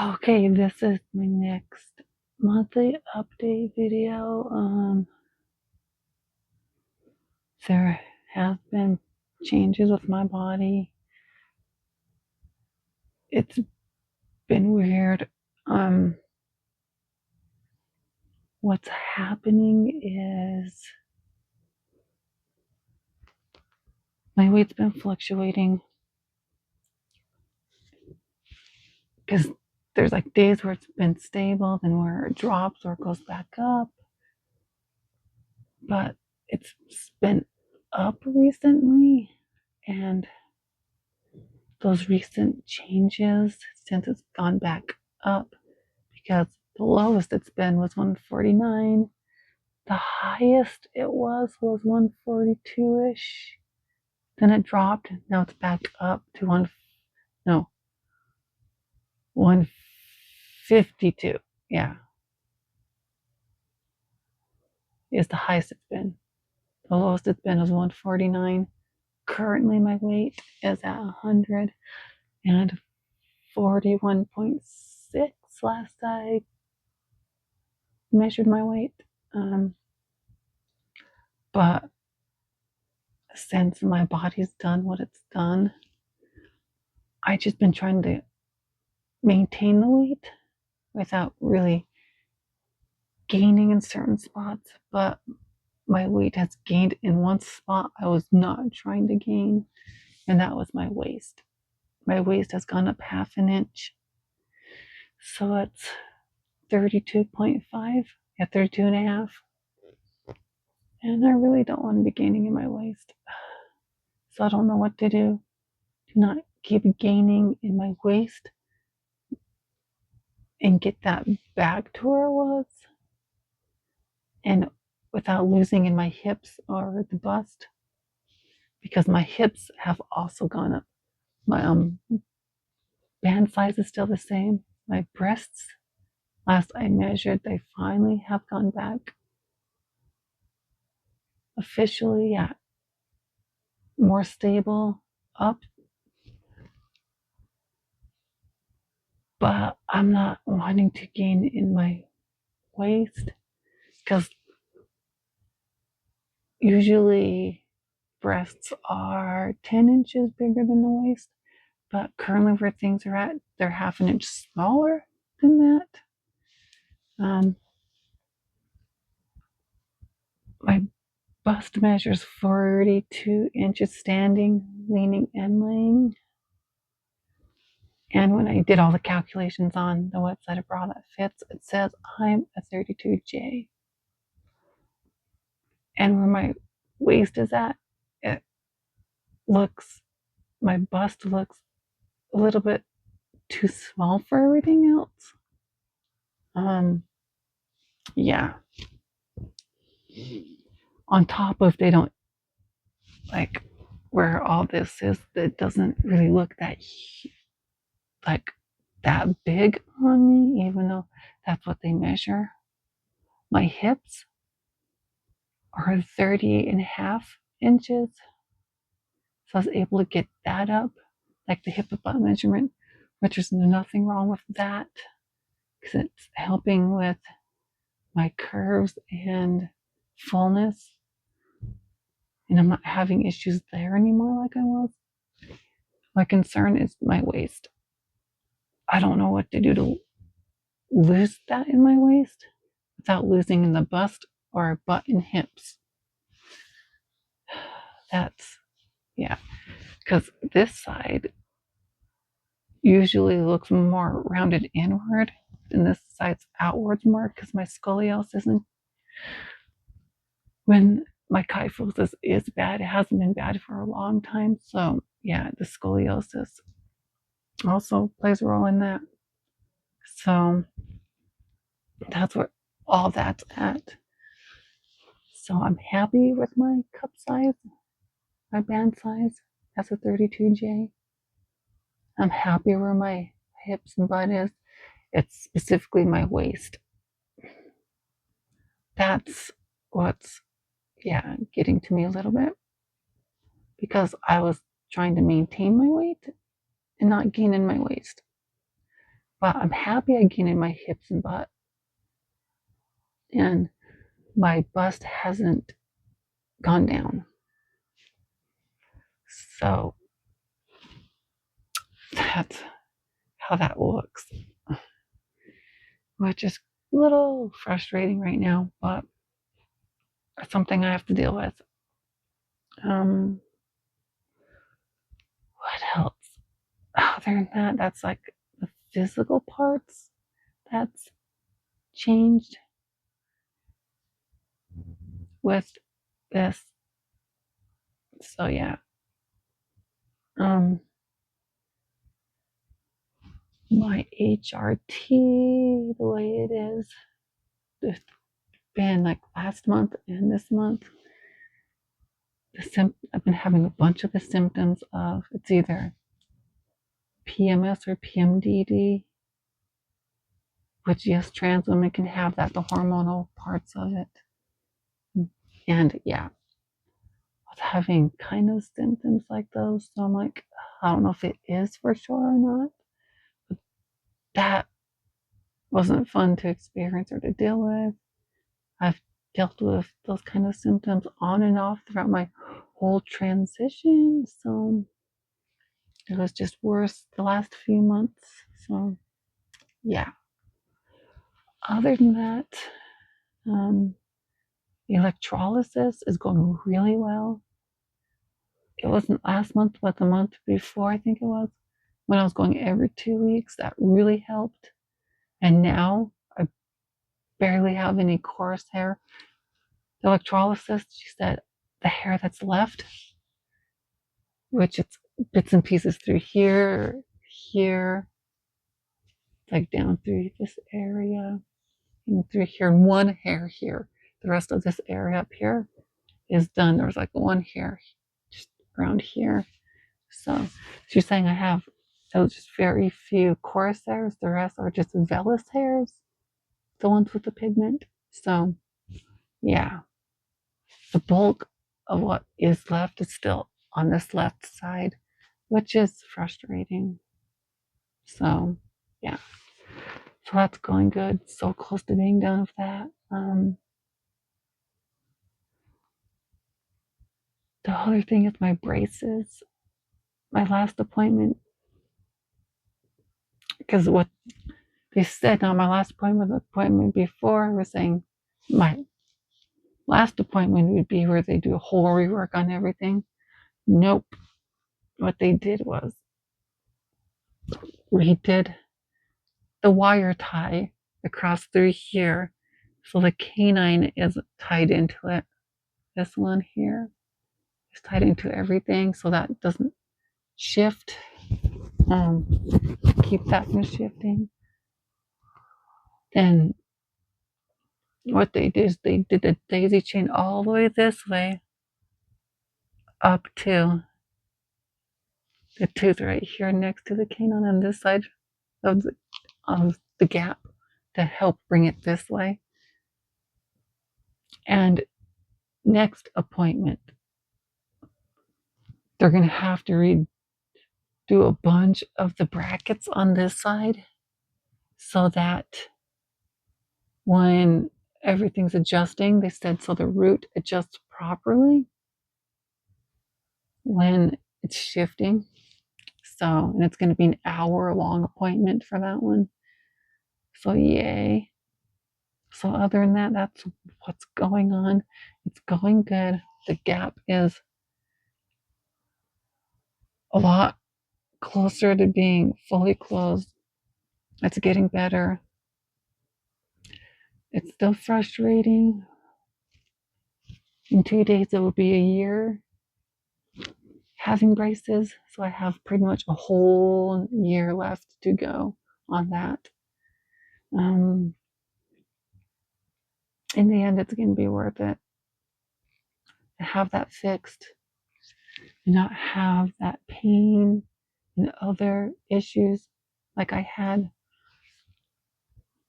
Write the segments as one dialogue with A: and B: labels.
A: Okay, this is my next monthly update video. There have been changes with my body. It's been weird. What's happening is my weight's been fluctuating because there's like days where it's been stable, then where it drops or it goes back up. But it's been up recently, and those recent changes since it's gone back up, because the lowest it's been was 149. The highest it was 142-ish. Then it dropped. Now it's back up to 152. Yeah, is the highest it's been. The lowest it's been is 149. Currently, my weight is at 141.6 last I measured my weight. But since my body's done what it's done, I just been trying to maintain the weight without really gaining in certain spots. But my weight has gained in one spot I was not trying to gain, and that was my waist. My waist has gone up half an inch. So it's 32.5, yeah, 32 and a half. And I really don't want to be gaining in my waist. So I don't know what to do to not keep gaining in my waist and get that back to where it was, and without losing in my hips or the bust, because my hips have also gone up. My band size is still the same. My breasts, last I measured, they finally have gone back officially, yeah, more stable, up. But I'm not wanting to gain in my waist, because usually breasts are 10 inches bigger than the waist, but currently where things are at, they're half an inch smaller than that. My bust measures 42 inches standing, leaning, and laying. And when I did all the calculations on the website of Bra That Fits, it says I'm a 32J. And where my waist is at, it looks, my bust looks a little bit too small for everything else. Yeah. On top of, they don't, like, where all this is, it doesn't really look that like that big on me, even though that's what they measure. My hips are 30 and a half inches. So I was able to get that up, like the hip above measurement, which there's nothing wrong with that, because it's helping with my curves and fullness. And I'm not having issues there anymore like I was. My concern is my waist. I don't know what to do to lose that in my waist without losing in the bust or butt and hips. That's, yeah, because this side usually looks more rounded inward, and this side's outwards more because my scoliosis, and when my kyphosis is bad, it hasn't been bad for a long time. So yeah, the scoliosis also plays a role in that. So that's what all that's at. So I'm happy with my cup size, my band size. That's a 32J. I'm happy where my hips and butt is. It's specifically my waist. That's what's, yeah, getting to me a little bit, because I was trying to maintain my weight and not gain in my waist. But I'm happy I gained in my hips and butt. And my bust hasn't gone down. So that's how that looks, which is a little frustrating right now, but it's something I have to deal with. What else? Other than that, that's like the physical parts that's changed with this. So yeah. My HRT, the way it is, it's been like last month and this month. I've been having a bunch of the symptoms of it's either PMS or PMDD, which yes, trans women can have that, the hormonal parts of it. And yeah, I was having kind of symptoms like those. So I'm like, I don't know if it is for sure or not. But that wasn't fun to experience or to deal with. I've dealt with those kind of symptoms on and off throughout my whole transition. So it was just worse the last few months. So yeah. Other than that, electrolysis is going really well. It wasn't last month, but the month before, I think it was, when I was going every 2 weeks. That really helped. And now I barely have any coarse hair. The electrolysis, she said, the hair that's left, which it's bits and pieces through here, here, like down through this area, and through here, and one hair here. The rest of this area up here is done. There was like one hair just around here. So she's saying I have just very few coarse hairs. The rest are just vellus hairs, the ones with the pigment. So yeah, the bulk of what is left is still on this left side, which is frustrating. So yeah, so that's going good. So close to being done with that. The other thing is my braces. My last appointment, because what they said on my last appointment before was saying my last appointment would be where they do a whole rework on everything. Nope. What they did was redid the wire tie across through here. So the canine is tied into it. This one here is tied into everything so that doesn't shift. Keep that from shifting. Then what they did is they did a daisy chain all the way this way up to the tooth right here next to the canine on this side of the gap to help bring it this way. And next appointment, they're going to have to redo a bunch of the brackets on this side so that when everything's adjusting, they said so the root adjusts properly when it's shifting. So, and it's going to be an hour-long appointment for that one. So, yay. So, other than that, that's what's going on. It's going good. The gap is a lot closer to being fully closed. It's getting better. It's still frustrating. In 2 days, it will be a year having braces. So, I have pretty much a whole year left to go on that. In the end, it's going to be worth it to have that fixed, not have that pain and other issues like I had,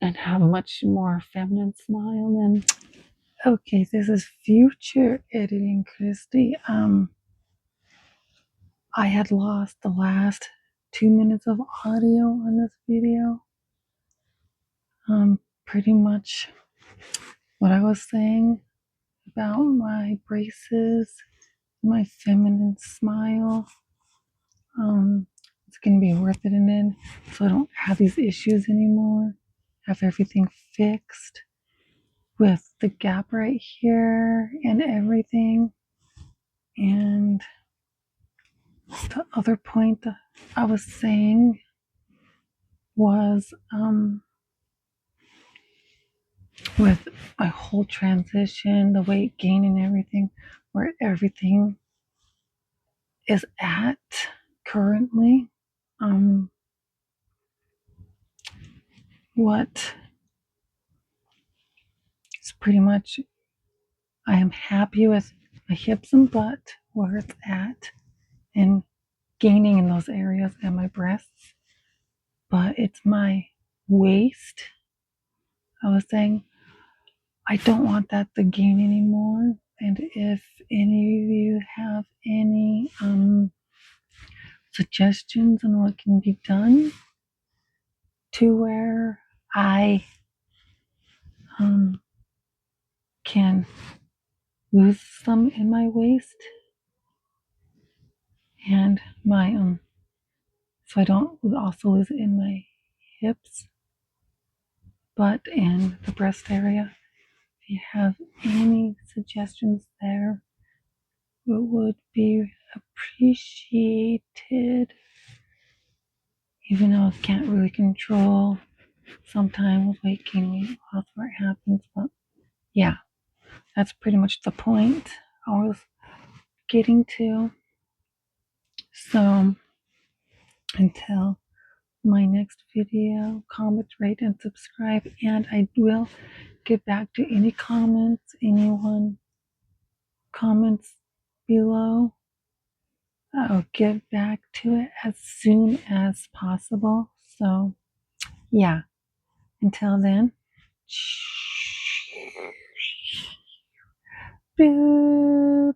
A: and have a much more feminine smile. And okay, this is future editing, Christy. I had lost the last 2 minutes of audio on this video. Pretty much what I was saying about my braces, my feminine smile. It's gonna be worth it in the end, so I don't have these issues anymore. Have everything fixed with the gap right here and everything. And the other point that I was saying was with my whole transition, the weight gain and everything, where everything is at currently. What is pretty much, I am happy with my hips and butt where it's at and gaining in those areas and my breasts, but it's my waist. I was saying I don't want that to gain anymore. And if any of you have any suggestions on what can be done to where I can lose some in my waist and my so I don't also lose it in my hips, butt, and the breast area. If you have any suggestions there, it would be appreciated. Even though I can't really control sometimes weight gain, weight loss where it happens, but yeah, that's pretty much the point I was getting to. So until my next video, comment, rate, and subscribe, and I will get back to any comments anyone comments below. I'll get back to it as soon as possible. So yeah, until then, boop,